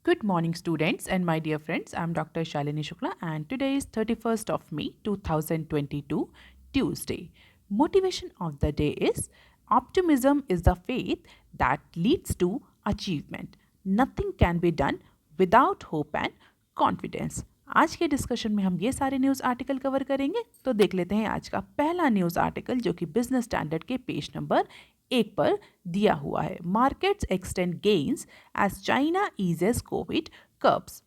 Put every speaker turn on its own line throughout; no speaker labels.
Good morning, students, and my dear friends. I'm Dr. Shalini Shukla, and today is 31st of May 2022, Tuesday. Motivation of the day is optimism is the faith that leads to achievement. Nothing can be done without hope and confidence. आज के discussion में हम ये सारे news article cover करेंगे, तो देख लेते हैं आज का पहला न्यूज़ आर्टिकल जो कि बिजनेस स्टैंडर्ड के पेज नंबर 1 पर दिया हुआ है। Markets extend gains as China eases Covid curbs.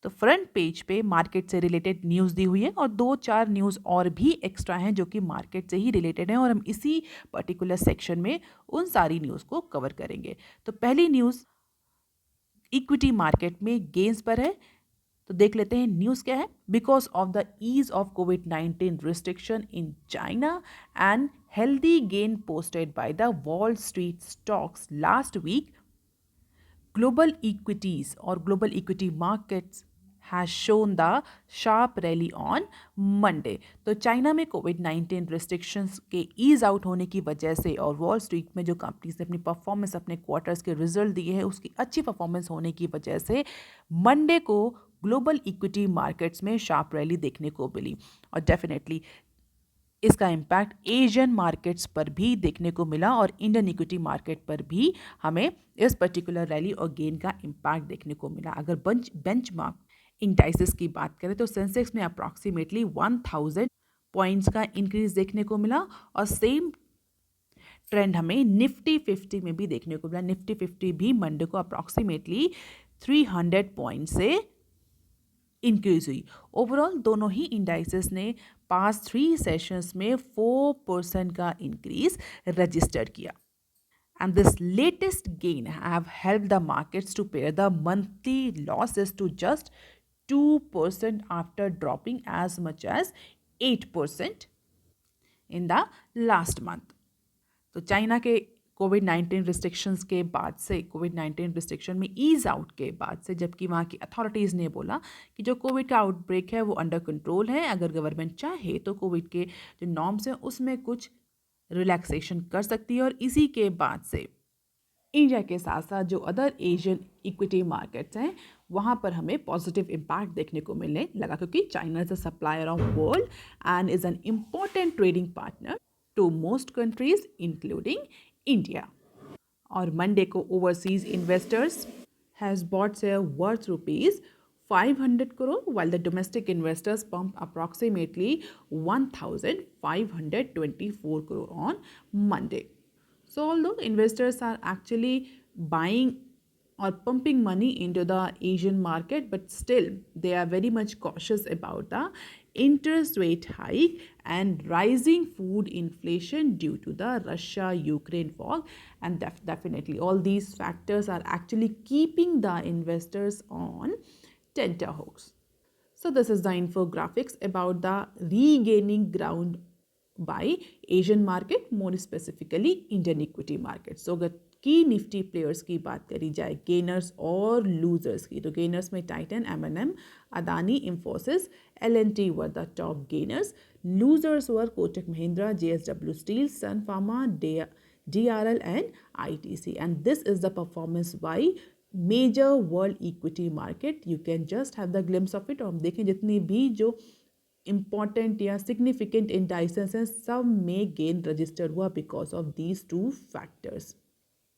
तो फ्रंट पेज पे मार्केट से रिलेटेड न्यूज़ दी हुई है और 2-4 न्यूज़ और भी एक्स्ट्रा हैं जो कि मार्केट से ही रिलेटेड हैं और हम इसी पर्टिकुलर सेक्शन में उन सारी न्यूज़ को कवर करेंगे। तो पहली न्यूज़ इक्विटी मार्केट में गेन्स पर है, तो देख लेते हैं न्यूज़ क्या है। Because of the ease of कोविड-19 restriction in China and healthy gain posted by the Wall Street stocks last week, global equities or global equity markets has shown the sharp rally on Monday। तो China में कोविड-19 restrictions के ease out होने की वजह से और wall street में जो कंपनीज ने अपनी परफॉर्मेंस, अपने क्वार्टर्स के रिजल्ट दिए हैं, उसकी अच्छी परफॉर्मेंस होने की वजह से मंडे को ग्लोबल इक्विटी मार्केट्स में शार्प रैली देखने को मिली। और डेफिनेटली इसका इम्पैक्ट एशियन मार्केट्स पर भी देखने को मिला और इंडियन इक्विटी मार्केट पर भी हमें इस पर्टिकुलर रैली और गेन का इम्पैक्ट देखने को मिला। अगर बेंचमार्क इंडाइसेस की बात करें तो सेंसेक्स में अप्रॉक्सीमेटली 1000 पॉइंट्स का इंक्रीज देखने को मिला और सेम ट्रेंड हमें निफ्टी 50 में भी देखने को मिला। निफ्टी 50 भी मंडे को अप्रॉक्सीमेटली 300 पॉइंट से इंक्रीज हुई। ओवरऑल दोनों ही इंडाइसेस ने पास 3 सेशंस में 4% का इंक्रीज रजिस्टर किया। And this latest gain have helped the markets to pare the monthly losses to just 2% after dropping as much as 8% in the last month। तो China के कोविड-19 restrictions के बाद से, कोविड-19 रिस्ट्रिक्शन में ईज आउट के बाद से, जबकि वहाँ की अथॉरिटीज़ ने बोला कि जो कोविड का आउटब्रेक है वो अंडर कंट्रोल है, अगर गवर्नमेंट चाहे तो कोविड के जो नॉर्म्स हैं उसमें कुछ रिलैक्सेशन कर सकती है। और इसी के बाद से इंडिया के साथ साथ जो अदर एशियन इक्विटी मार्केट्स हैं वहाँ पर हमें पॉजिटिव इम्पैक्ट देखने को मिलने लगा, क्योंकि China is a supplier of world and is an important trading partner to most countries including India. और मंडे को overseas investors has bought share worth rupees 500 crore while the domestic investors pumped approximately 1524 crore on Monday। So although investors are actually buying or pumping money into the Asian market, but still they are very much cautious about the interest rate hike and rising food inflation due to the Russia-Ukraine war, and definitely all these factors are actually keeping the investors on tenterhooks। So this is the infographics about the regaining ground by Asian market, more specifically Indian equity market। So अगर की Nifty players की बात करी जाए, gainers और losers की, तो gainers में Titan, M Adani, Infosys, L&T were the top gainers. Losers were Kotak Mahindra, JSW steel, Sun Pharma, DRL and ITC। And this is the performance by major world equity market. You can just have the glimpse of it. और हम देखें जितनी भी जो important या significant indices हैं सब में गेन रजिस्टर हुआ बिकॉज ऑफ दीज 2 फैक्टर्स।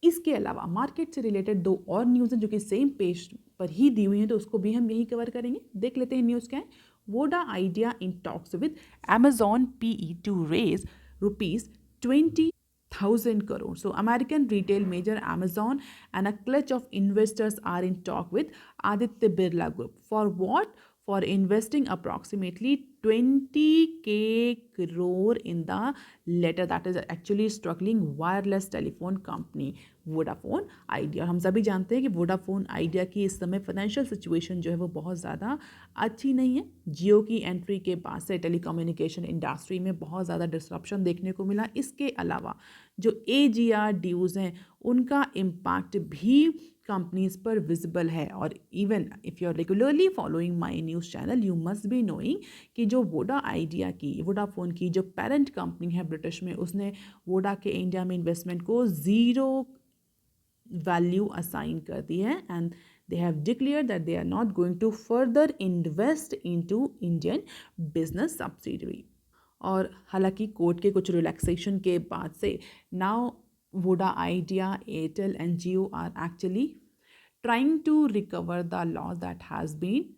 इसके अलावा मार्केट से रिलेटेड 2 और न्यूज़ हैं जो कि सेम पेज पर ही दी हुई हैं, तो उसको भी हम यही कवर करेंगे। देख लेते हैं न्यूज़ क्या है। Voda Idea in talks with Amazon PE to raise ₹20,000 crore। So American retail major Amazon and a clutch of investors are in talk with Aditya Birla Group for what? For investing approximately 20k crore in the latter, that is actually struggling wireless telephone company Vodafone idea. हम सभी जानते हैं कि Vodafone idea की इस समय financial situation जो है वो बहुत ज़्यादा अच्छी नहीं है। जियो की एंट्री के बाद से टेलीकम्युनिकेशन इंडस्ट्री में बहुत ज़्यादा डिसरप्शन देखने को मिला। इसके अलावा जो AGR ड्यूज़ हैं उनका इम्पैक्ट भी कंपनीज पर विजिबल है। और even if you are regularly following my news channel you must be knowing कि जो वोडाफोन की जो पेरेंट कंपनी है ब्रिटिश में, उसने वोडा के इंडिया में इन्वेस्टमेंट को 0 वैल्यू असाइन कर दी है and they have declare that they are not going to further invest into Indian business subsidiary. और हालांकि कोर्ट के कुछ रिलैक्सेशन के बाद से now Voda Idea, Airtel and Jio are actually trying to recover the loss that has been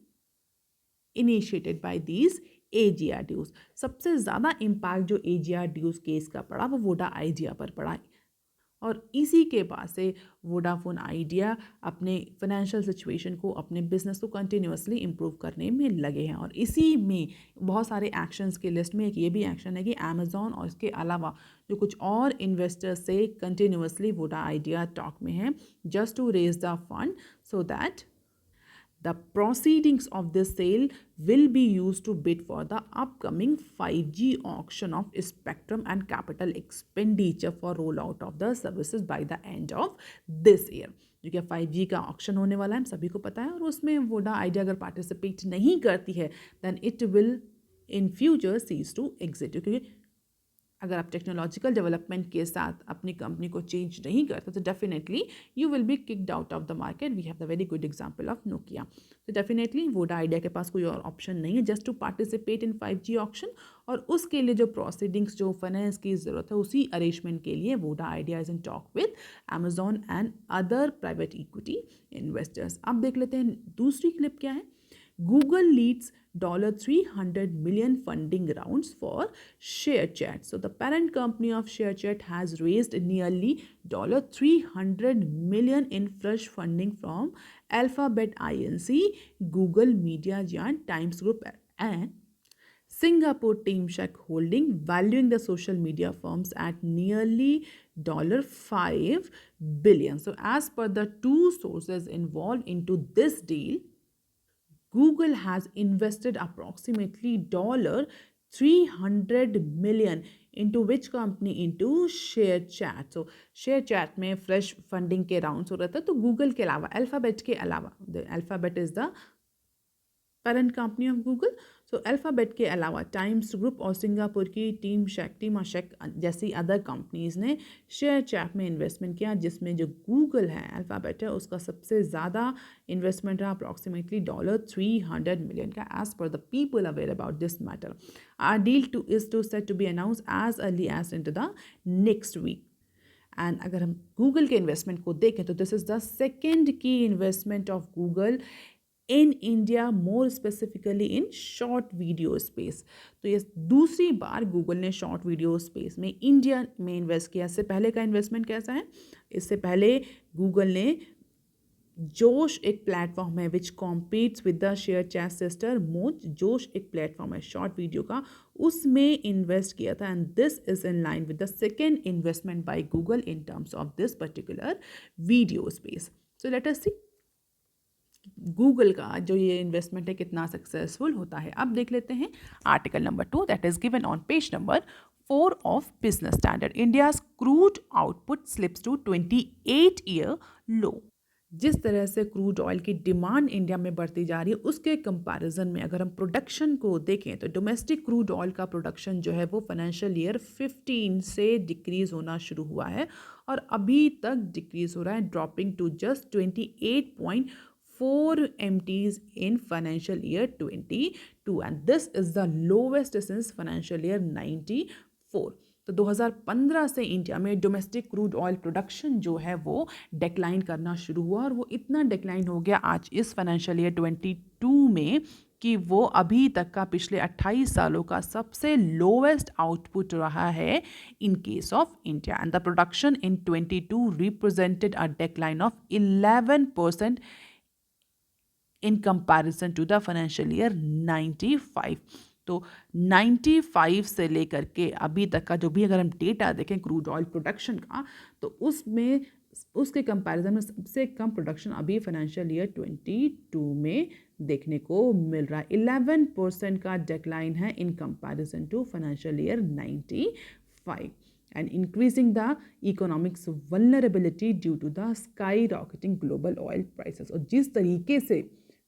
initiated by these AGR dues. सबसे ज़्यादा impact जो AGR ड्यूज केस का पड़ा वो वोडा आइडिया पर पड़ा और इसी के बाद से वोडाफोन आइडिया अपने फाइनेंशियल सिचुएशन को, अपने बिजनेस को कंटिन्यूअसली इम्प्रूव करने में लगे हैं। और इसी में बहुत सारे एक्शंस के लिस्ट में एक ये भी एक्शन है कि अमेजॉन और इसके अलावा जो कुछ और इन्वेस्टर्स से कंटिन्यूअसली वोडा आइडिया टॉक में है just to raise the fund so that the proceedings of this sale will be used to bid for the upcoming 5G auction of spectrum and capital expenditure for rollout of the services by the end of this year। जो कि 5G का auction होने वाला है, हम सभी को पता है, और उसमें वोडा आइडिया अगर पार्टिसिपेट नहीं करती है then it will in future cease to exit. क्योंकि अगर आप टेक्नोलॉजिकल डेवलपमेंट के साथ अपनी कंपनी को चेंज नहीं करते तो definitely you will be kicked out of the market. We have the very good example of Nokia. तो डेफिनेटली वोडा आइडिया के पास कोई और ऑप्शन नहीं है just to participate in 5G auction, और उसके लिए जो प्रोसीडिंग्स, जो फाइनेंस की ज़रूरत है, उसी अरेंजमेंट के लिए Voda idea is in talk with Amazon and other private equity investors. अब देख लेते हैं दूसरी क्लिप क्या है। Google leads $300 million funding rounds for ShareChat. So the parent company of ShareChat has raised nearly $300 million in fresh funding from Alphabet Inc., Google Media Giant, Times Group and Singapore Teamshek Holding, valuing the social media firms at nearly $5 billion. So as per the two sources involved into this deal, Google has invested approximately $300 million into which company? Into ShareChat. So ShareChat में fresh funding के rounds हो रहा था, तो Google के अलावा, Alphabet के अलावा, the Alphabet is the parent company of Google, so alphabet के अलावा टाइम्स ग्रुप और सिंगापुर की टीमाशेक जैसी अदर कंपनीज़ ने शेयर चैट में इन्वेस्टमेंट किया, जिसमें जो गूगल है, अल्फ़ाबेट है, उसका सबसे ज़्यादा इन्वेस्टमेंट रहा अप्रॉक्सीमेटली $300 मिलियन का। As per the people aware about this matter, are deal to is to set to be announce as early as in to the next week. And अगर हम Google के investment को देखें तो this is the second की investment of Google in India, more specifically in short video space. तो ये दूसरी बार गूगल ने शॉर्ट वीडियो स्पेस में इंडिया में इन्वेस्ट किया। इससे पहले का इन्वेस्टमेंट कैसा है? इससे पहले गूगल ने जोश एक प्लेटफॉर्म है which competes with the ShareChat sister Moj. Josh एक प्लेटफॉर्म है शॉर्ट वीडियो का, उसमें इन्वेस्ट किया था। And this is in line with the second investment by Google in terms of this particular video space. So let us see Google का जो ये investment है कितना सक्सेसफुल होता है। अब देख लेते हैं article number 2 that is given on page number 4 of Business Standard. India's crude output slips to 28-year low. जिस तरह से क्रूड ऑयल की डिमांड इंडिया में बढ़ती जा रही है, उसके कंपैरिजन में अगर हम प्रोडक्शन को देखें तो डोमेस्टिक क्रूड ऑयल का प्रोडक्शन जो है वो फाइनेंशियल ईयर 15 से डिक्रीज़ होना शुरू हुआ है और अभी तक डिक्रीज़ हो रहा है, dropping to just 28.4 MTs in financial year 22, and this is the lowest since financial year 94। तो 2015 से इंडिया में डोमेस्टिक क्रूड ऑयल प्रोडक्शन जो है वो डिक्लाइन करना शुरू हुआ और वो इतना डिक्लाइन हो गया आज इस फाइनेंशियल ईयर 22 में कि वो अभी तक का पिछले 28 सालों का सबसे लोवेस्ट आउटपुट रहा है in case of India. And the production in 22 represented a decline of 11% in comparison to the financial year 95। तो 95 से लेकर के अभी तक का जो भी अगर हम डेटा देखें क्रूड ऑयल प्रोडक्शन का, तो उसमें उसके कंपैरिजन में सबसे कम प्रोडक्शन अभी फाइनेंशियल ईयर 22 में देखने को मिल रहा है। 11% का डिक्लाइन है in comparison to financial year 95 and increasing the economics vulnerability due to the skyrocketing global oil prices। और जिस तरीके से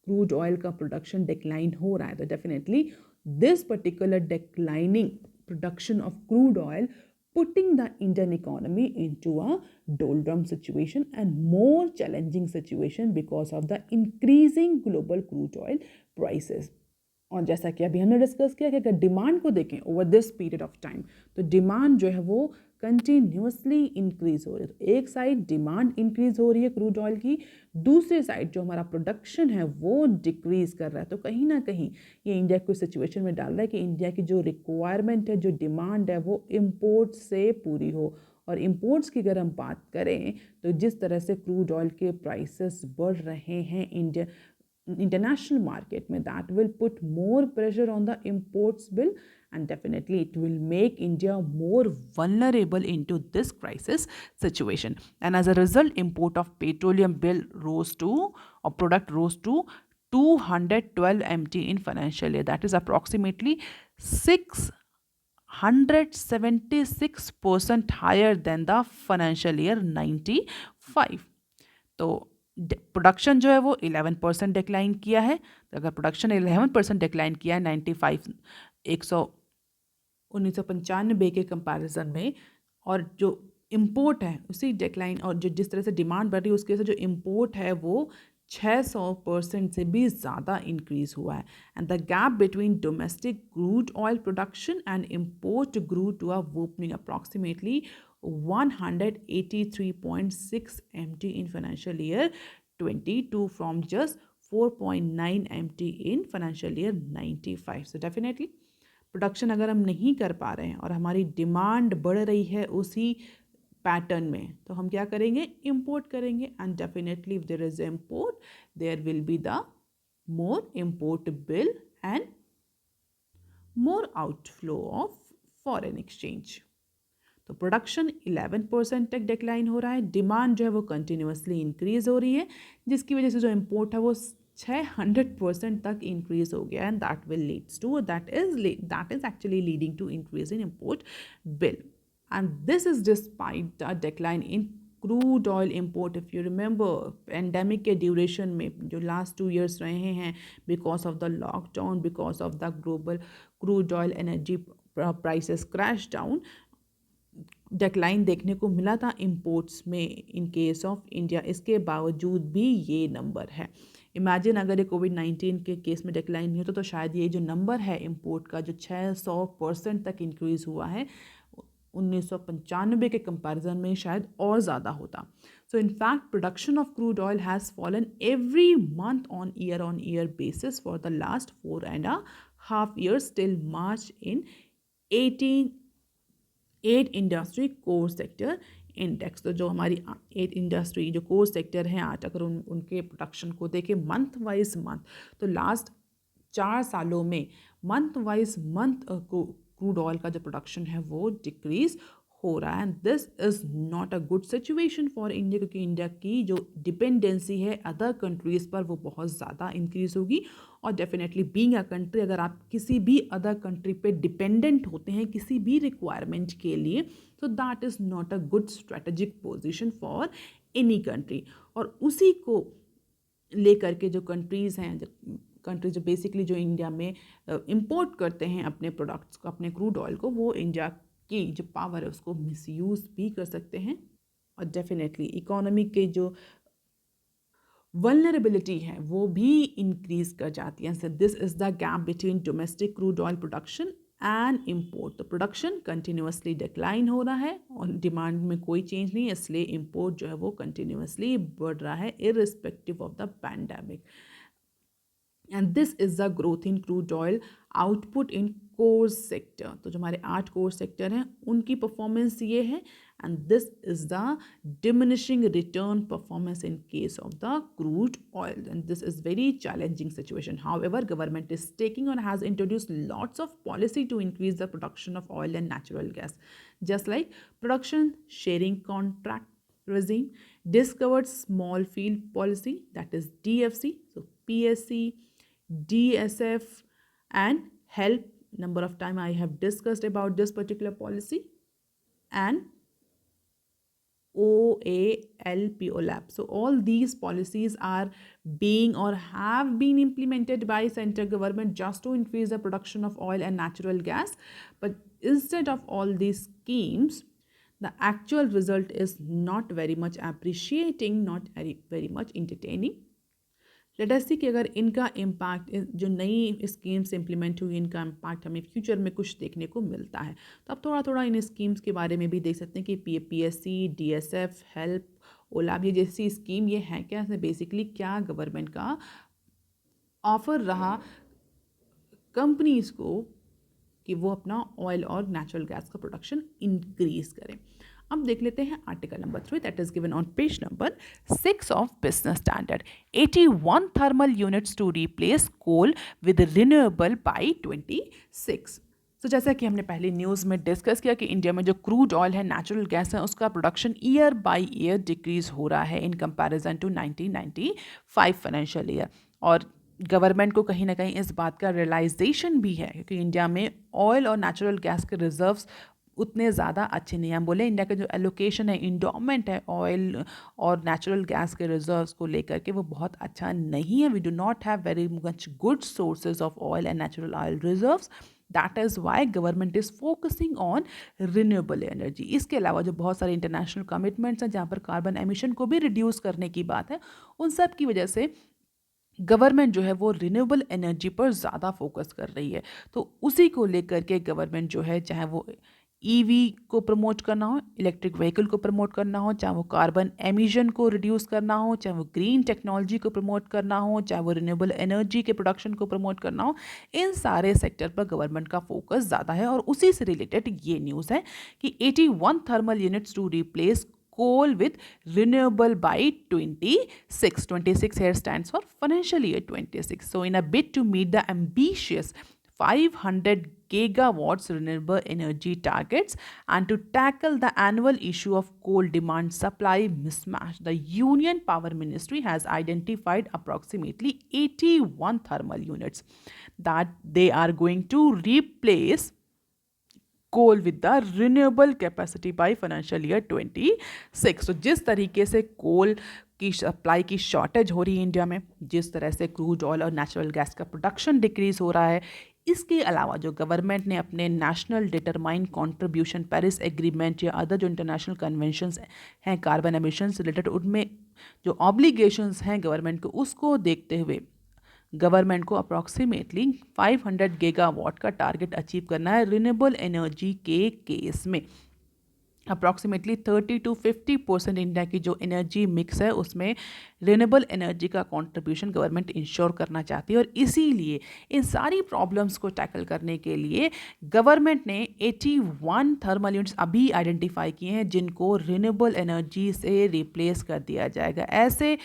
क्रूड ऑयल का प्रोडक्शन डिक्लाइन हो रहा है, तो definitely this particular declining production of crude oil putting the Indian economy into a doldrum situation and more challenging situation because of the increasing global crude oil prices. और जैसा कि अभी हमने डिस्कस किया कि अगर डिमांड को देखें over this period of time, तो डिमांड जो है वो कंटिन्यूसली इंक्रीज हो रही है। तो एक साइड डिमांड इंक्रीज हो रही है क्रूड ऑयल की, दूसरी साइड जो हमारा प्रोडक्शन है वो डिक्रीज कर रहा है। तो कहीं ना कहीं ये इंडिया को सिचुएशन में डाल रहा है कि इंडिया की जो रिक्वायरमेंट है, जो डिमांड है, वो इम्पोर्ट से पूरी हो। और इम्पोर्ट्स की अगर हम बात करें तो जिस तरह से क्रूड ऑयल के प्राइसेस बढ़ रहे हैं international market में, that will put more pressure on the imports bill, and definitely it will make India more vulnerable into this crisis situation. And as a result, import of petroleum bill rose to, or product rose to 212 MT in financial year. That is approximately 676% higher than the financial year 95. तो production जो है वो 11% decline किया है। तो अगर production 11% decline किया है 1995 के कंपैरिजन में, और जो इम्पोर्ट है उसी डिक्लाइन, और जो जिस तरह से डिमांड बढ़ रही है उसके से जो इम्पोर्ट है वो 600% से भी ज़्यादा इंक्रीज़ हुआ है। And the gap between domestic crude oil production and import grew to a whopping approximately 183.6 MT in financial year 22 from just 4.9 MT in financial year 95. So definitely production अगर हम नहीं कर पा रहे हैं और हमारी डिमांड बढ़ रही है उसी पैटर्न में, तो हम क्या करेंगे, इंपोर्ट करेंगे। And definitely if there is import there will be the more import bill and more outflow of foreign exchange. तो प्रोडक्शन 11% तक डिक्लाइन हो रहा है, डिमांड जो है वो कंटिन्यूसली इंक्रीज हो रही है, जिसकी वजह से जो इम्पोर्ट है वो 600% तक इंक्रीज हो गया, and that will leads to that is actually leading to increase in import bill. And this is despite the decline in crude oil import. If you remember pandemic के ड्यूरेशन में जो last 2 years रहे हैं, because of the lockdown, because of the global crude oil energy prices crash down, decline देखने को मिला था imports में इन केस ऑफ इंडिया। इसके बावजूद भी ये नंबर है। इमेजिन अगर ये कोविड-19 के केस में डिक्लाइन नहीं होता तो शायद ये जो नंबर है इंपोर्ट का जो 600% तक इंक्रीज़ हुआ है 1995 के कंपैरिजन में शायद और ज़्यादा होता। So in fact production of crude oil has fallen every month on year basis for the last 4.5 years till March in 8 industry core sector index. तो जो हमारी 8 इंडस्ट्री जो कोर सेक्टर हैं 8, अगर उनके प्रोडक्शन को देखें मंथ वाइज मंथ, तो लास्ट 4 सालों में मंथ वाइज मंथ को क्रूड ऑयल का जो प्रोडक्शन है वो डिक्रीज हो रहा है। And this is not a good situation for India, क्योंकि इंडिया की जो डिपेंडेंसी है अदर कंट्रीज़ पर वो बहुत ज़्यादा इंक्रीज़ होगी। और डेफिनेटली बीइंग अ कंट्री, अगर आप किसी भी अदर कंट्री पे डिपेंडेंट होते हैं किसी भी रिक्वायरमेंट के लिए, तो that is not a good strategic position for any country. और उसी को लेकर के जो कंट्रीज़ हैं, जो बेसिकली जो इंडिया में इंपोर्ट करते हैं अपने प्रोडक्ट्स को, अपने क्रूड ऑयल को, वो इंडिया की जो पावर है उसको मिसयूज़ भी कर सकते हैं। और डेफिनेटली इकोनॉमी के जो वल्नरेबिलिटी है वो भी इंक्रीज कर जाती है। So this is the gap between domestic crude oil production and import. तो प्रोडक्शन कंटिन्यूसली डिक्लाइन हो रहा है और डिमांड में कोई चेंज नहीं है, इसलिए इम्पोर्ट जो है वो कंटिन्यूसली बढ़ रहा है irrespective of the pandemic. And this is the growth in crude oil output in core sector. तो जो हमारे 8 कोर सेक्टर हैं उनकी परफॉर्मेंस ये है, and this is the diminishing return performance in case of the crude oil, and this is very challenging situation. However government is taking और has introduced lots of policy to increase the production of oil and natural gas, just like production sharing contract regime, discovered small field policy, that is DFC, so PSC, DSF, and HELP. Number of time I have discussed about this particular policy, and OALP. So all these policies are being or have been implemented by central government just to increase the production of oil and natural gas. But instead of all these schemes, the actual result is not very much appreciating, not very much entertaining. Let us see कि अगर इनका impact, जो नई schemes implement हुई, इनका impact हमें future में कुछ देखने को मिलता है, तो अब थोड़ा थोड़ा इन स्कीम्स के बारे में भी देख सकते हैं कि PSC, DSF, हेल्प, ओलाब, ये जैसी स्कीम ये हैं क्या, इसमें बेसिकली क्या गवर्नमेंट का ऑफर रहा कंपनीज को कि वो अपना ऑयल और नेचुरल गैस का प्रोडक्शन इंक्रीज करें। अब देख लेते हैं article number 3 that is given on page number 6 of Business Standard. 81 thermal units to replace coal with renewable by 26। तो जैसा कि हमने पहले न्यूज़ में डिस्कस किया कि इंडिया में जो क्रूड ऑयल है, नेचुरल गैस है, उसका production year by year decrease हो रहा है in comparison to 1995 financial year. और गवर्नमेंट को कहीं ना कहीं इस बात का रियलाइजेशन भी है क्योंकि इंडिया में ऑयल और नेचुरल गैस के रिजर्व्स उतने ज़्यादा अच्छे नहीं हैं। हम बोले इंडिया का जो एलोकेशन है, इंडोमेंट है ऑयल और नेचुरल गैस के रिजर्व्स को लेकर के, वो बहुत अच्छा नहीं है। We do not have very much good sources of oil and natural oil reserves. That is why government is focusing on renewable energy. इसके अलावा जो बहुत सारे इंटरनेशनल कमिटमेंट्स हैं जहाँ पर कार्बन एमिशन को भी रिड्यूस करने की बात है, उन सब की वजह से गवर्नमेंट जो है वो रिन्यूएबल एनर्जी पर ज़्यादा फोकस कर रही है। तो उसी को लेकर के गवर्नमेंट जो है, चाहे वो EV को प्रमोट करना हो, इलेक्ट्रिक व्हीकल को प्रमोट करना हो, चाहे वो कार्बन एमिशन को रिड्यूस करना हो, चाहे वो ग्रीन टेक्नोलॉजी को प्रमोट करना हो, चाहे वो रिन्यूएबल एनर्जी के प्रोडक्शन को प्रमोट करना हो, इन सारे सेक्टर पर गवर्नमेंट का फोकस ज़्यादा है। और उसी से रिलेटेड ये न्यूज़ है कि 81 thermal units to replace coal with renewable by 26. 26 here stands for financial year 26. So in a bid to meet the ambitious 500 gigawatts renewable energy targets and to tackle the annual issue of coal demand supply mismatch, the Union Power Ministry has identified approximately 81 thermal units that they are going to replace coal with the renewable capacity by financial year 26। तो जिस तरीके से कोल की supply की shortage हो रही है India में, जिस तरह से क्रूड ऑयल और नेचुरल गैस का प्रोडक्शन डिक्रीज हो रहा है, इसके अलावा जो गवर्नमेंट ने अपने national determined contribution, Paris agreement या अदर जो इंटरनेशनल कन्वेंशंस हैं कार्बन एमिशंस रिलेटेड, उनमें जो ऑब्लिगेशंस हैं गवर्नमेंट को, उसको देखते हुए गवर्नमेंट को अप्रॉक्सीमेटली 500 गीगावाट का टारगेट अचीव करना है रिन्यूएबल एनर्जी के केस में। अप्रॉक्सीमेटली 30 to 50% इंडिया की जो एनर्जी मिक्स है उसमें रिन्यूएबल एनर्जी का कंट्रीब्यूशन गवर्नमेंट इंश्योर करना चाहती है। और इसीलिए इन सारी प्रॉब्लम्स को टैकल करने के लिए गवर्नमेंट ने 81 थर्मल यूनिट्स अभी आइडेंटिफाई किए हैं जिनको रिन्यूएबल एनर्जी से रिप्लेस कर दिया जाएगा। ऐसे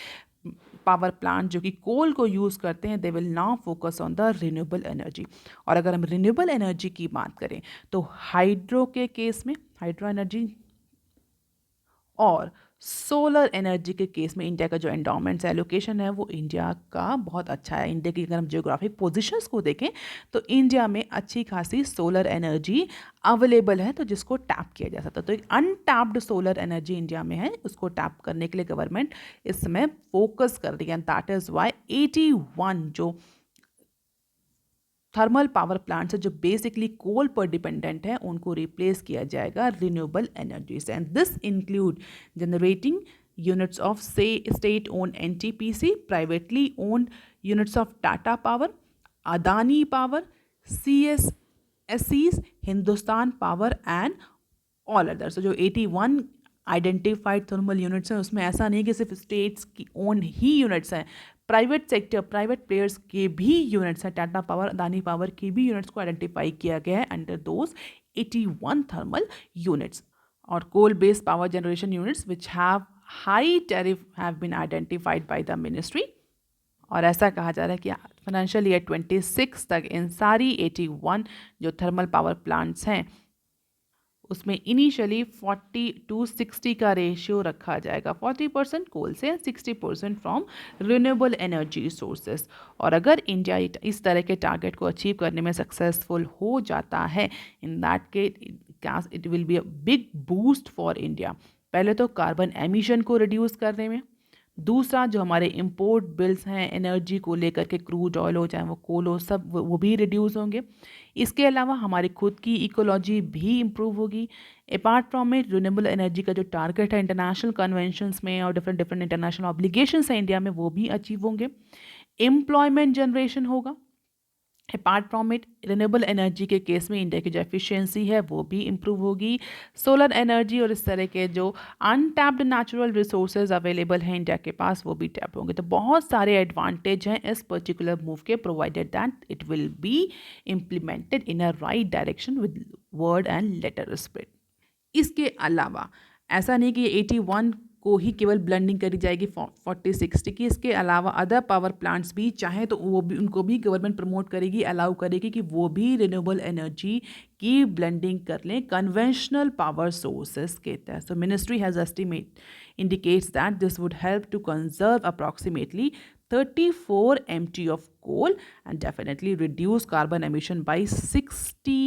पावर प्लांट जो कि कोल को यूज़ करते हैं, they will now focus on the renewable energy. और अगर हम रिन्यूएबल एनर्जी की बात करें तो हाइड्रो के केस में, हाइड्रो एनर्जी और सोलर एनर्जी के केस में इंडिया का जो एंडोमेंट्स है, एलोकेशन है, वो इंडिया का बहुत अच्छा है। इंडिया की अगर हम जियोग्राफिक पोजीशंस को देखें तो इंडिया में अच्छी खासी सोलर एनर्जी अवेलेबल है, तो जिसको टैप किया जा सकता है। तो एक अनटैप्ड सोलर एनर्जी इंडिया में है, उसको टैप करने के लिए गवर्नमेंट इस समय फोकस कर रही है। दैट इज़ वाई 81 जो थर्मल पावर प्लांट्स है जो बेसिकली कोल पर डिपेंडेंट है, उनको रिप्लेस किया जाएगा रिन्यूएबल एनर्जी से। And this include generating units of state owned NTPC, privately owned units of Tata power, Adani power, CSSEs, Hindustan power and all others. जो 81 आइडेंटिफाइड थर्मल यूनिट्स हैं उसमें ऐसा नहीं कि सिर्फ स्टेट्स की ओन ही यूनिट्स हैं, प्राइवेट सेक्टर, प्राइवेट प्लेयर्स के भी यूनिट्स हैं, टाटा पावर, अदानी पावर की भी यूनिट्स को आइडेंटिफाई किया गया है अंडर दोज 81 थर्मल यूनिट्स। और coal based power generation units which have high tariff have been identified by the ministry. और ऐसा कहा जा रहा है कि फाइनेंशियल ईयर 26 तक इन सारी 81 जो थर्मल पावर प्लांट्स हैं उसमें इनिशियली 40:60 का रेशियो रखा जाएगा, 40% कोल से, 60% फ्रॉम रिन्यूएबल एनर्जी सोर्सेस। और अगर इंडिया इस तरह के टारगेट को अचीव करने में सक्सेसफुल हो जाता है, in that case it will be a big boost for India. पहले तो कार्बन एमिशन को रिड्यूस करने में, दूसरा जो हमारे इंपोर्ट बिल्स हैं एनर्जी को लेकर के, क्रूड ऑयल हो चाहे वो कोल हो, सब वो भी रिड्यूस होंगे। इसके अलावा हमारी खुद की इकोलॉजी भी इम्प्रूव होगी। Apart from it, renewable energy का जो टारगेट है इंटरनेशनल कन्वेंशंस में और डिफरेंट डिफरेंट इंटरनेशनल ऑब्लिगेशंस हैं इंडिया में, वो भी अचीव होंगे। एम्प्लॉयमेंट जनरेशन होगा। Apart from it, renewable energy के केस में इंडिया की जो एफिशिएंसी है वो भी इम्प्रूव होगी। सोलर एनर्जी और इस तरह के जो अनटैप्ड नेचुरल रिसोर्सेज अवेलेबल हैं इंडिया के पास, वो भी टैप होंगे। तो बहुत सारे एडवांटेज हैं इस पर्टिकुलर मूव के, provided that it will be implemented in a right direction with word and later spread. इसके अलावा ऐसा नहीं कि ये 81 को ही केवल ब्लेंडिंग करी जाएगी 40-60 की। इसके अलावा अदर पावर प्लांट्स भी चाहे तो वो भी, उनको भी गवर्नमेंट प्रमोट करेगी, अलाउ करेगी कि वो भी रिन्यूएबल एनर्जी की ब्लेंडिंग कर लें कन्वेंशनल पावर सोर्सेस के तहत। So ministry has estimate indicates that this would help to conserve approximately 34 MT of coal and definitely reduce carbon emission by 60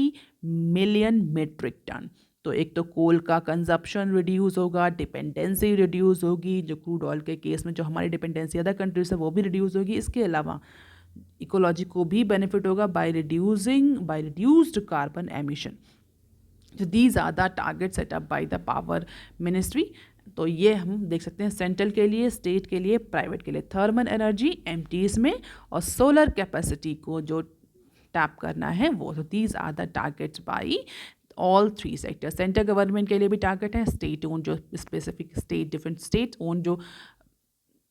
million metric ton। तो एक तो कोल का कंजप्शन रिड्यूस होगा, डिपेंडेंसी रिड्यूस होगी, जो crude oil के केस में जो हमारी डिपेंडेंसी अदर कंट्रीज से वो भी रिड्यूस होगी। इसके अलावा इकोलॉजी को भी बेनिफिट होगा बाय रिड्यूस्ड कार्बन एमिशन। तो these are the target setup by the power ministry. तो ये हम देख सकते हैं सेंट्रल के लिए, स्टेट के लिए, प्राइवेट के लिए। थर्मल एनर्जी एमटीज में और सोलर कैपेसिटी को जो टैप करना है वो। तो these are the targets by all 3 sector. Central government के लिए भी टारगेट है, स्टेट ओन जो specific state, different state own जो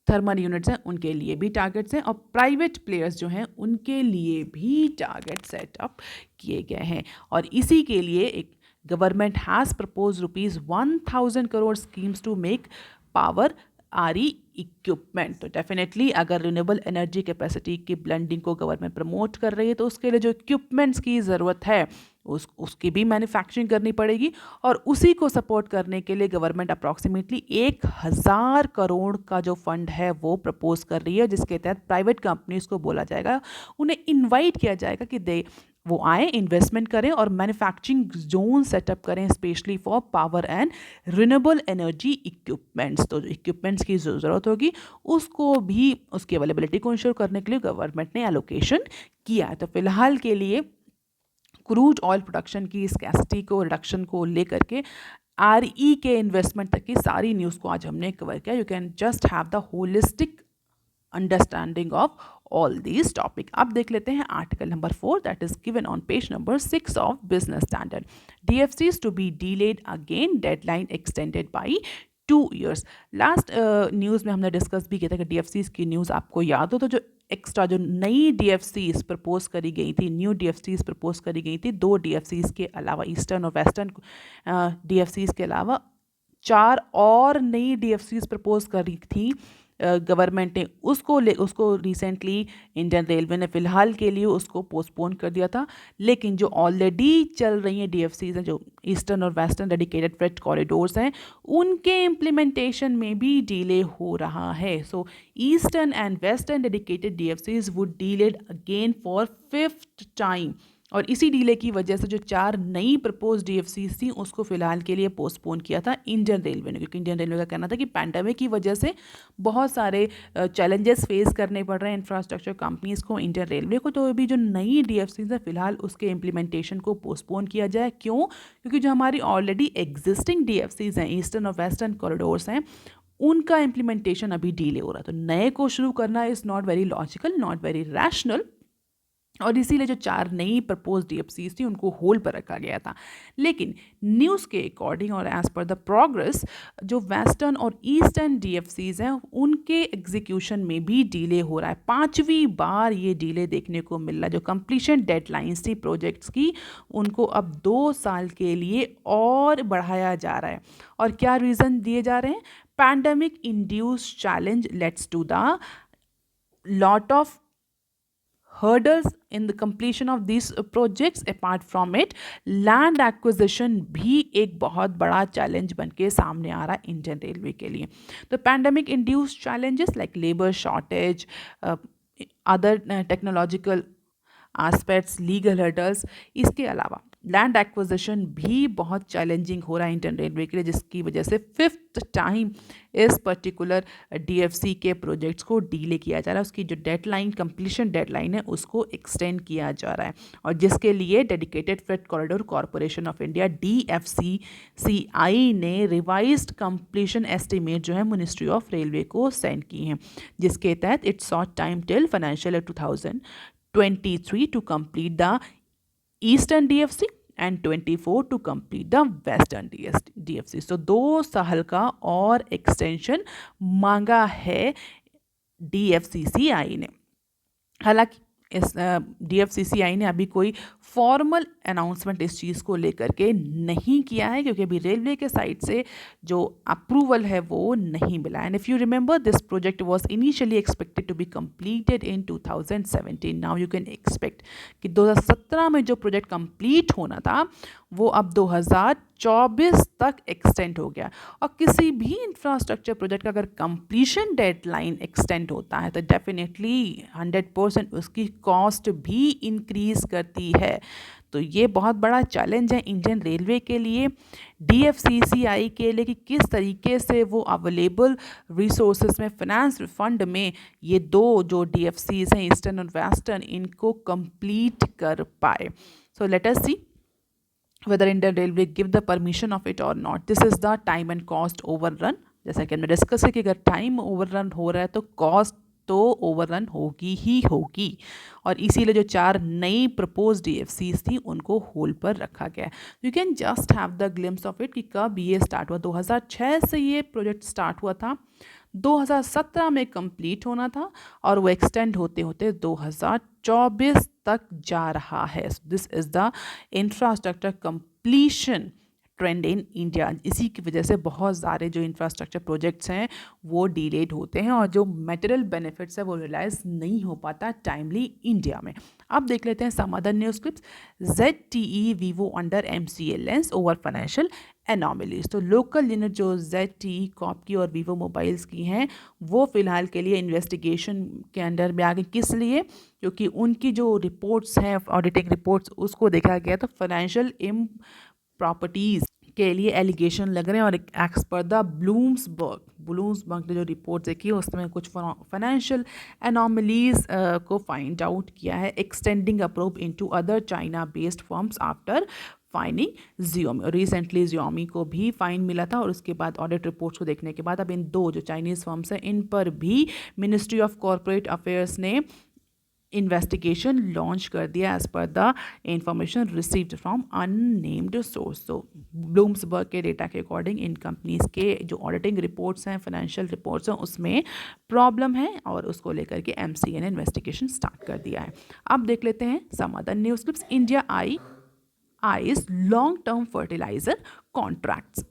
थर्मल यूनिट्स हैं उनके लिए भी टारगेट्स हैं, और प्राइवेट प्लेयर्स जो हैं उनके लिए भी टारगेट सेटअप किए गए हैं। और इसी के लिए एक government has propose ₹1000 crore schemes to make power RE equipment. तो डेफिनेटली अगर रिन्यूएबल एनर्जी कैपेसिटी की ब्लेंडिंग को गवर्नमेंट प्रमोट कर रही है तो उसके लिए जो इक्विपमेंट्स की ज़रूरत है उसकी भी मैन्युफैक्चरिंग करनी पड़ेगी, और उसी को सपोर्ट करने के लिए गवर्नमेंट अप्रॉक्सीमेटली 1000 करोड़ का जो फंड है वो प्रपोज कर रही है, जिसके तहत प्राइवेट कंपनीज को बोला जाएगा, उन्हें इन्वाइट किया जाएगा कि वो आए, इन्वेस्टमेंट करें और मैन्युफैक्चरिंग जोन सेटअप करें specially for power and renewable energy equipments. तो जो इक्विपमेंट्स की ज़रूरत होगी उसको भी, उसकी अवेलेबिलिटी को इंश्योर करने के लिए गवर्नमेंट ने एलोकेशन किया है। तो फिलहाल के लिए क्रूड ऑयल प्रोडक्शन की स्कैसिटी को, रिडक्शन को लेकर के RE के इन्वेस्टमेंट तक की सारी न्यूज़ को आज हमने कवर किया। You can just have the holistic understanding of all these topic. अब देख लेते हैं article number 4 that is given on page number 6 of Business Standard. DFCs to be delayed again, deadline extended by 2 years। Last news में हमने discuss भी किया था कि DFCs की न्यूज़ आपको याद हो तो जो एक्स्ट्रा जो नई DFCs प्रपोज करी गई थी, न्यू DFCs प्रपोज करी गई थी, 2 DFCs के अलावा, ईस्टर्न और वेस्टर्न DFCs के अलावा 4 और नई DFCs प्रपोज करी थी गवर्नमेंट ने। उसको रिसेंटली इंडियन रेलवे ने फ़िलहाल के लिए उसको पोस्टपोन कर दिया था, लेकिन जो ऑलरेडी चल रही हैं DFCs हैं, जो ईस्टर्न और वेस्टर्न डेडिकेटेड फ्रेट कॉरिडोर्स हैं, उनके इम्प्लीमेंटेशन में भी डिले हो रहा है। सो eastern and western dedicated DFCs would delayed again for 5th time, और इसी डिले की वजह से जो 4 नई प्रपोज DFCs थी उसको फ़िलहाल के लिए पोस्टपोन किया था इंडियन रेलवे ने, क्योंकि इंडियन रेलवे का कहना था कि पैंडेमिक की वजह से बहुत सारे चैलेंजेस फेस करने पड़ रहे हैं इंफ्रास्ट्रक्चर कंपनीज़ को, इंडियन रेलवे को। तो अभी जो नई DFCs है फ़िलहाल उसके इम्प्लीमेंटेशन को पोस्टपोन किया जाए। क्यों? क्योंकि जो हमारी ऑलरेडी एग्जिस्टिंग DFCs हैं, ईस्टर्न और वेस्टर्न कॉरिडोर्स हैं, उनका इम्प्लीमेंटेशन अभी डिले हो रहा है। तो नए को शुरू करना is not very logical, not very rational, और इसीलिए जो 4 नई प्रपोज DFCs थी उनको होल्ड पर रखा गया था। लेकिन न्यूज़ के अकॉर्डिंग और एज़ पर द प्रोग्रेस, जो वेस्टर्न और ईस्टर्न DFCs हैं उनके एग्जीक्यूशन में भी डिले हो रहा है। 5वीं बार ये डिले देखने को मिल रहा है। जो कंप्लीशन डेडलाइंस थी प्रोजेक्ट्स की, उनको अब 2 साल के लिए और बढ़ाया जा रहा है। और क्या रीज़न दिए जा रहे हैं? Pandemic induced challenge lets to the lot of hurdles in the completion of these projects। apart from it, land acquisition भी एक बहुत बड़ा चैलेंज बन के सामने आ रहा है इंडियन रेलवे के लिए। तो pandemic induced challenges like labour shortage, other technological aspects, legal hurdles, इसके अलावा लैंड एक्विजिशन भी बहुत चैलेंजिंग हो रहा है इंडियन रेलवे के लिए, जिसकी वजह से 5th टाइम इस पर्टिकुलर डीएफसी के प्रोजेक्ट्स को डीले किया जा रहा है। उसकी जो डेडलाइन, कंप्लीशन डेडलाइन है, उसको एक्सटेंड किया जा रहा है, और जिसके लिए dedicated freight corridor corporation of India DFCCI ने रिवाइज्ड कंप्लीशन एस्टिमेट जो है मिनिस्ट्री ऑफ रेलवे को सेंड की हैं, जिसके तहत it's short time till financial year 2023 to complete the eastern DFC and 24 to complete the western DFC। So 2 साल का और एक्सटेंशन मांगा है DFCCI ने। हालांकि इस DFCCI ने अभी कोई फॉर्मल अनाउंसमेंट इस चीज़ को लेकर के नहीं किया है, क्योंकि अभी रेलवे के साइड से जो अप्रूवल है वो नहीं मिला। And if you remember, this project was initially expected to be completed in 2017। Now you can expect कि 2017 में जो प्रोजेक्ट कंप्लीट होना था वो अब 2024 तक एक्सटेंड हो गया। और किसी भी इंफ्रास्ट्रक्चर प्रोजेक्ट का अगर कंप्लीशन डेडलाइन एक्सटेंड होता है तो डेफिनेटली 100% उसकी कॉस्ट भी इंक्रीज करती है। तो ये बहुत बड़ा चैलेंज है इंडियन रेलवे के लिए, DFCCI के लिए, कि किस तरीके से वो अवेलेबल रिसोर्सेज में, फाइनेंस फंड में ये 2 जो DFCs हैं, ईस्टर्न और वेस्टर्न, इनको कंप्लीट कर पाए। सो let us C whether Indian Railway give the permission of it or not. This is the time and cost overrun. जैसा कि हमने डिस्कस है कि अगर टाइम ओवररन हो रहा है तो कॉस्ट तो ओवररन होगी ही होगी, और इसीलिए जो 4 नई प्रपोज DFCs थी उनको होल्ड पर रखा गया। You can just have the glimpse of it कि कब ये स्टार्ट हुआ। 2006 से ये प्रोजेक्ट स्टार्ट हुआ था, 2017 में कंप्लीट होना था, और वो एक्सटेंड होते होते 2024 तक जा रहा है। This is the infrastructure completion trend in India. इसी की वजह से बहुत सारे जो इंफ्रास्ट्रक्चर प्रोजेक्ट्स हैं वो डिलेड होते हैं, और जो मटेरियल बेनिफिट्स है वो रियलाइज नहीं हो पाता टाइमली इंडिया में। अब देख लेते हैं some other news clips. ZTE Vivo under MCA lens over financial anomalies. तो लोकल यूनिट जो ZTE कॉप की और वीवो मोबाइल्स की हैं वो फ़िलहाल के लिए इन्वेस्टिगेशन के अंडर में आ गई। किस लिए? क्योंकि उनकी जो रिपोर्ट्स हैं, ऑडिटिंग रिपोर्ट्स, उसको देखा गया तो फाइनेंशियल प्रॉपर्टीज़ के लिए एलिगेशन लग रहे हैं, और एक्स पर द ब्लूम्सबर्ग ने जो रिपोर्ट देखी उसमें कुछ फाइनेंशियल एनॉमलीज को फाइंड आउट किया है, extending a probe into other China based firms after fining Xiaomi। Recently Xiaomi को भी फाइन मिला था, और उसके बाद ऑडिट रिपोर्ट्स को देखने के बाद अब इन 2 जो चाइनीज़ फर्म्स हैं इन पर भी मिनिस्ट्री ऑफ कॉरपोरेट अफेयर्स ने इन्वेस्टिगेशन लॉन्च कर दिया as per the information received from unnamed source. तो ब्लूम्सबर्ग के डेटा के अकॉर्डिंग इन कंपनीज के जो ऑडिटिंग रिपोर्ट्स हैं, फाइनेंशियल रिपोर्ट्स हैं, उसमें प्रॉब्लम है, और उसको लेकर के MCA ने इन्वेस्टिगेशन स्टार्ट कर दिया है। अब देख लेते हैं some other news clips. India eyes long-term fertilizer contracts.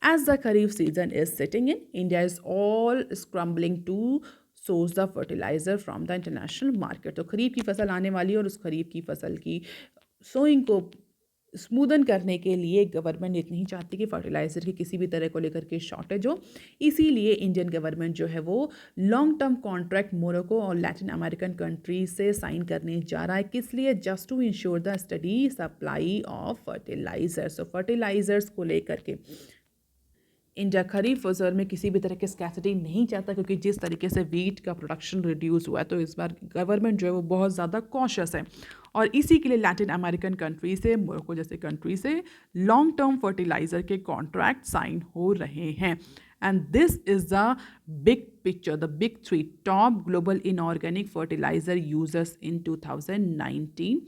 As the Kharif season is sitting in, India is all scrambling to source the fertilizer from the international market. तो खरीफ की फसल आने वाली है, और उस खरीफ की फसल की सोइंग को स्मूदन करने के लिए गवर्नमेंट ये नहीं चाहती कि फर्टिलाइज़र की किसी भी तरह को लेकर के शॉर्टेज हो। इसीलिए इंडियन गवर्नमेंट जो है वो लॉन्ग टर्म कॉन्ट्रैक्ट मोरक्को और लैटिन अमेरिकन कंट्रीज से साइन करने जा रहा है। किस लिए? Just to ensure the steady supply of fertilizers. तो फर्टिलाइजर्स को लेकर के इंडिया खरीफ फसल में किसी भी तरह की स्कैसिटी नहीं चाहता, क्योंकि जिस तरीके से वीट का प्रोडक्शन रिड्यूस हुआ है, तो इस बार गवर्नमेंट जो है वो बहुत ज़्यादा कॉशियस है, और इसी के लिए लैटिन अमेरिकन कंट्री से, मोरक्को जैसे कंट्री से लॉन्ग टर्म फर्टिलाइज़र के कॉन्ट्रैक्ट साइन हो रहे हैं। And this is the big picture, the big 3 top global inorganic fertiliser users in 2019.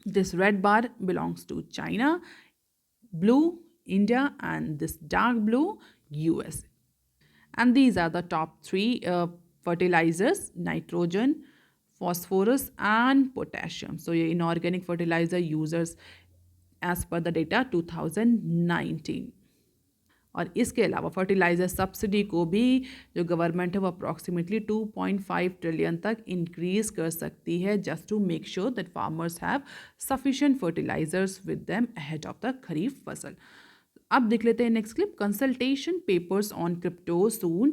This red bar belongs to China, blue India, and this dark blue US. And these are the top 3 fertilizers: nitrogen, phosphorus and potassium. So ये inorganic fertilizer users as per the data 2019. और इसके अलावा fertiliser subsidy को भी जो government है वो approximately 2.5 trillion तक इंक्रीज़ कर सकती है, just to make sure that farmers have sufficient fertilisers with them ahead of the kharif फसल। अब देख लेते हैं next clip. Consultation papers on crypto soon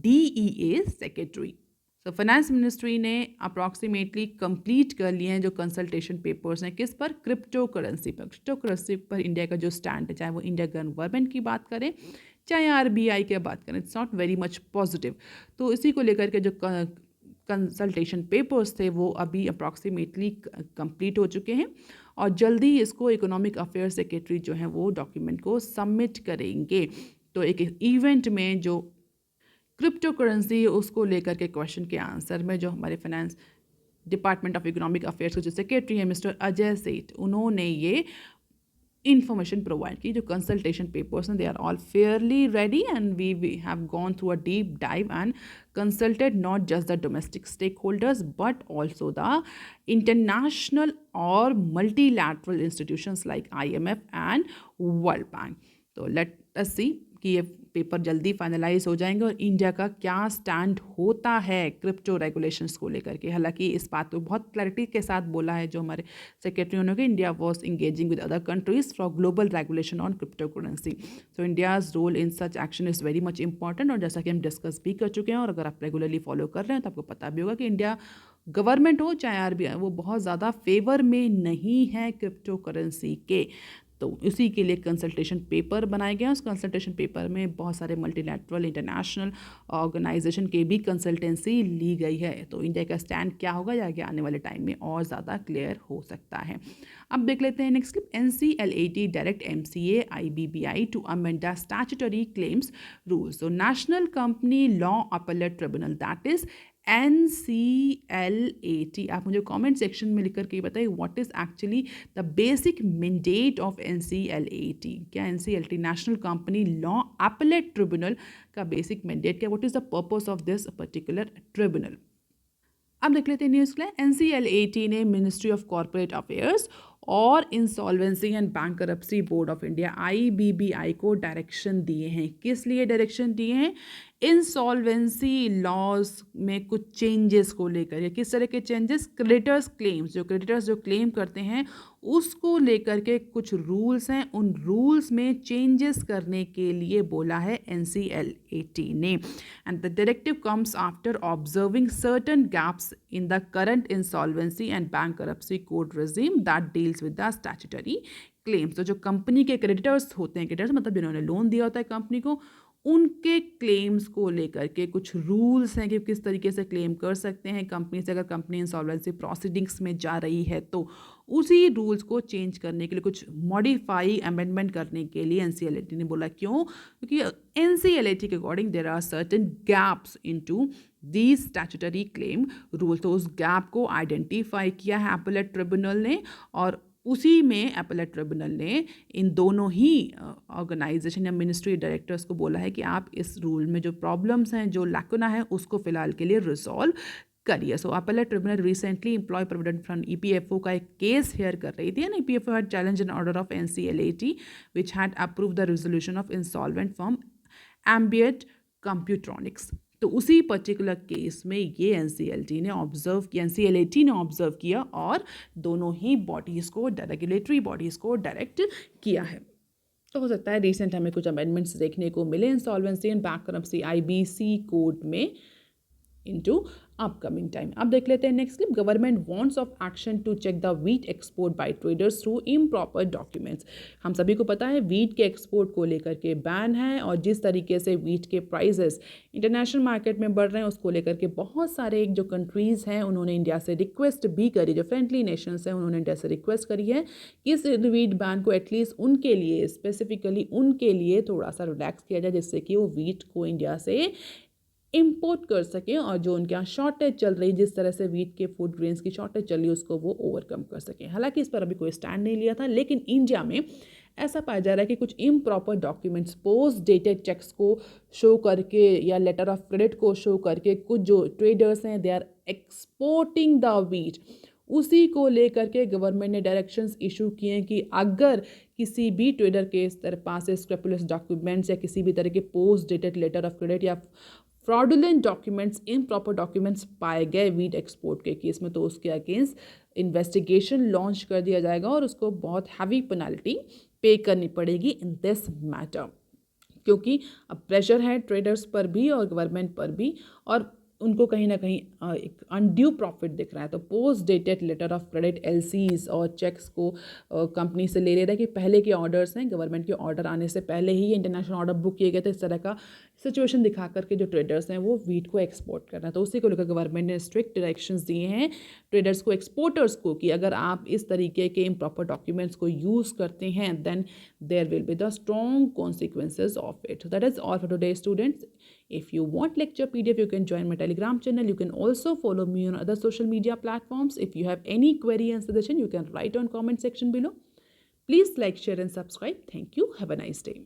DEA secretary. So finance ministry ने अप्रॉक्सीमेटली कंप्लीट कर लिए हैं जो कंसल्टेशन पेपर्स हैं, किस पर, क्रिप्टो करेंसी पर। क्रिप्टो करेंसी पर इंडिया का जो स्टैंड है, चाहे वो इंडिया गवर्नमेंट की बात करें चाहे आरबीआई की बात करें, it's not very much positive. तो इसी को लेकर के जो कंसल्टेशन पेपर्स थे वो अभी अप्रॉक्सीमेटली कंप्लीट हो चुके हैं और जल्दी इसको इकोनॉमिक अफेयर्स सेक्रेटरी जो हैं वो डॉक्यूमेंट को सबमिट करेंगे। तो एक इवेंट में जो क्रिप्टो करेंसी उसको लेकर के क्वेश्चन के आंसर में जो हमारे finance department of economic affairs के जो सेक्रेटरी हैं मिस्टर अजय सेठ, उन्होंने ये information provide की जो consultation papers हैं, they are all fairly ready and we have gone through a deep dive and consulted not just the domestic stakeholders but also the international or multilateral institutions like IMF and World Bank. तो let us see कि ये paper जल्दी finalise हो जाएंगे और India का क्या stand होता है क्रिप्टो रेगुलेशंस को लेकर के। हालांकि इस बात को बहुत क्लैरिटी के साथ बोला है जो हमारे सेक्रेटरी उन्होंने, India was engaging with other countries for global regulation on crypto currency. So India's role in such action is very much important और जैसा कि हम डिस्कस भी कर चुके हैं और अगर आप रेगुलरली फॉलो कर रहे हैं तो आपको पता भी होगा कि इंडिया गवर्नमेंट हो चाहे आरबीआई, वो बहुत ज़्यादा फेवर में नहीं है क्रिप्टो करेंसी के। तो उसी के लिए कंसल्टेशन पेपर बनाए गए हैं। उस कंसल्टेशन पेपर में बहुत सारे मल्टीलैटरल इंटरनेशनल ऑर्गेनाइजेशन के भी कंसल्टेंसी ली गई है। तो इंडिया का स्टैंड क्या होगा या आगे आने वाले टाइम में और ज़्यादा क्लियर हो सकता है। अब देख लेते हैं next clip. NCLAT direct MCA IBBI to amend the statutory claims rules. तो National Company Law Appellate Tribunal that is NCLAT। आप मुझे कमेंट सेक्शन में लिख करके बताइए what is actually the basic mandate of NCLAT। क्या NCLAT National Company Law Appellate Tribunal का basic mandate क्या, what is the purpose of this particular tribunal. अब देख लेते हैं न्यूज़ के लिए। NCLAT ने मिनिस्ट्री ऑफ कॉर्पोरेट अफेयर्स और insolvency and bankruptcy board of India IBBI को डायरेक्शन दिए हैं। किस लिए डायरेक्शन दिए हैं? इंसॉल्वेंसी लॉज में कुछ चेंजेस को लेकर। किस तरह के चेंजेस? क्रेडिटर्स क्लेम्स, जो क्रेडिटर्स जो क्लेम करते हैं उसको लेकर के कुछ रूल्स हैं, उन रूल्स में चेंजेस करने के लिए बोला है NCLAT ने। And the directive comes after observing certain gaps in the current insolvency and bankruptcy code regime that deals with the statutory claims. तो जो कंपनी के क्रेडिटर्स होते हैं, क्रेडिटर्स मतलब जिन्होंने लोन दिया होता है कंपनी को, उनके क्लेम्स को लेकर के कुछ रूल्स हैं कि किस तरीके से क्लेम कर सकते हैं कंपनी से अगर कंपनी इंसॉल्वेंसी प्रोसीडिंग्स में जा रही है। तो उसी रूल्स को चेंज करने के लिए, कुछ मॉडिफाई अमेंडमेंट करने के लिए NCLAT ने बोला। क्यों? क्योंकि NCLAT के according there are certain gaps into the statutory claim rule. तो उस गैप को आइडेंटिफाई किया है अपीलेट ट्रिब्यूनल ने और उसी में अपीलेट ट्रिब्यूनल ने इन दोनों ही ऑर्गेनाइजेशन या मिनिस्ट्री डायरेक्टर्स को बोला है कि आप इस रूल में जो प्रॉब्लम्स हैं, जो लैकुना है, उसको फिलहाल के लिए रिजॉल्व करिए। So appellate tribunal recently employ provident fund EPFO का एक केस हेयर कर रही थी and EPFO had challenge an order of NCLAT which had approve the resolution of insolvent firm एम्बियट कंप्यूट्रॉनिक्स। तो उसी पर्टिकुलर केस में ये NCLAT ने ऑब्जर्व किया और दोनों ही बॉडीज़ को, रेगुलेटरी बॉडीज़ को डायरेक्ट किया है। तो हो सकता है रिसेंट हमें कुछ अमेंडमेंट्स देखने को मिले insolvency and bankruptcy IBC code में इनटू अपकमिंग टाइम। अब देख लेते हैं next clip. Government wants of action to check the wheat export by traders through improper documents. हम सभी को पता है वीट के एक्सपोर्ट को लेकर के बैन है और जिस तरीके से वीट के प्राइसेस इंटरनेशनल मार्केट में बढ़ रहे हैं उसको लेकर के बहुत सारे जो कंट्रीज़ हैं उन्होंने इंडिया से रिक्वेस्ट भी करी, जो फ्रेंडली नेशंस हैं उन्होंने इंडिया से रिक्वेस्ट करी है कि इस वीट बैन को एटलीस्ट उनके लिए, स्पेसिफिकली उनके लिए थोड़ा सा रिलैक्स किया जाए जिससे कि वो वीट को इंडिया से इम्पोर्ट कर सकें और जो उनके यहाँ शॉर्टेज चल रही, जिस तरह से वीट के फूड ग्रेन्स की शॉर्टेज चल रही है उसको वो ओवरकम कर सकें। हालांकि इस पर अभी कोई स्टैंड नहीं लिया था, लेकिन इंडिया में ऐसा पाया जा रहा है कि कुछ improper documents, post dated cheques को शो करके या लेटर ऑफ क्रेडिट को शो करके कुछ जो ट्रेडर्स हैं they are exporting the wheat. उसी को लेकर के गवर्नमेंट ने डायरेक्शंस इशू किए हैं कि अगर किसी भी ट्रेडर के पास स्क्रैपुलस डॉक्यूमेंट्स या किसी भी तरह के post dated letter of credit या फ्रॉडुलेंट डॉक्यूमेंट्स, इम्प्रॉपर डॉक्यूमेंट्स पाए गए वीट एक्सपोर्ट के केस में, तो उसके अगेंस्ट इन्वेस्टिगेशन लॉन्च कर दिया जाएगा और उसको बहुत हैवी पेनल्टी पे करनी पड़ेगी इन दिस मैटर। क्योंकि अब प्रेशर है ट्रेडर्स पर भी और गवर्नमेंट पर भी और उनको कहीं ना कहीं एक अनड्यू प्रॉफिट दिख रहा है। तो post dated letter of credit LCs और चेक्स को कंपनी से ले रहा है कि पहले के ऑर्डर्स हैं, गवर्नमेंट के ऑर्डर आने से पहले ही इंटरनेशनल ऑर्डर बुक किए गए थे। इस तरह का सिचुएशन दिखा करके जो ट्रेडर्स हैं वो वीट को एक्सपोर्ट करना है। तो उसी को लेकर गवर्नमेंट ने स्ट्रिक्ट डायरेक्शंस दिए हैं ट्रेडर्स को, एक्सपोर्टर्स को, कि अगर आप इस तरीके के इम्प्रॉपर डॉक्यूमेंट्स को यूज़ करते हैं then there will be the strong consequences of it. That is all for today students. If you want lecture PDF, you can join my Telegram channel. You can also follow me on other social media platforms. If you have any query and suggestion, you can write on comment section below. Please like, share and subscribe. Thank you. Have a nice day.